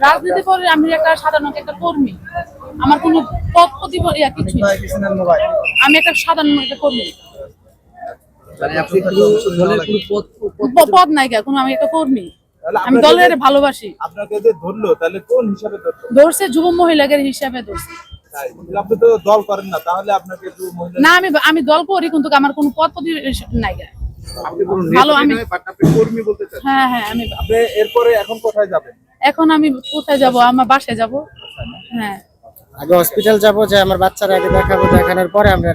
রাজনীতি করে আমি একটা সাধারণ একটা কর্মী, আমার কোনো পদ প্রতিপদ কিছু আমি একটা সাধারণ একটা কর্মী, পদ নাই কোনো, আমি একটা কর্মী, আমি দলের ভালোবাসি। আপনাকে যে ধরলো তাহলে কোন হিসাবে ধরছে? যুব মহিলাদের হিসাবে ধরছে। আপনি তো দল করেন না, তাহলে আপনাকে না, আমি দল করি কিন্তু আমার কোনো পদ নাই। ভালো, আমি কর্মী বলতে চান? হ্যাঁ, আমি। আপনি এরপরে এখন কোথায় যাবেন? এখন আমি কোথায় যাব? আমার বাসায় যাব। হ্যাঁ, আগে হসপিটাল যাব, যে আমার বাচ্চারা আগে দেখাবো, দেখানোর পরে আমরা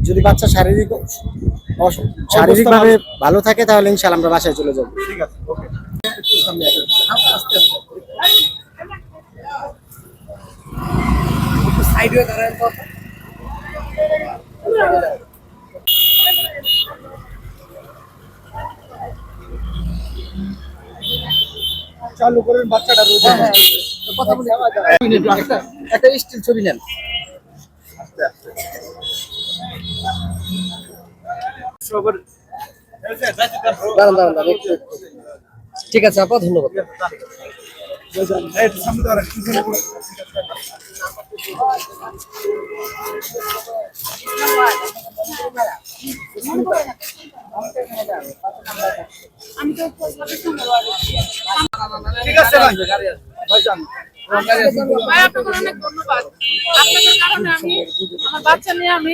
যদি বাচ্চা শারীরিকভাবে ভালো থাকে তাহলে ইনশাআল্লাহ আমরা বাসায় চলে যাব। ঠিক আছে, ওকে। সাইডে দাঁড়ান তো। চালু করেন বাচ্চাটা রোজ। কথা বলি, একটা স্টিল ছবি নেন। দাঁড়ান, ঠিক আছে আপা, ধন্যবাদ। ঠিক আছে ভাইজান, ভাই আপনাকে অনেক ধন্যবাদ। আপনাদের কারণে আমি আমার বাচ্চা নিয়ে আমি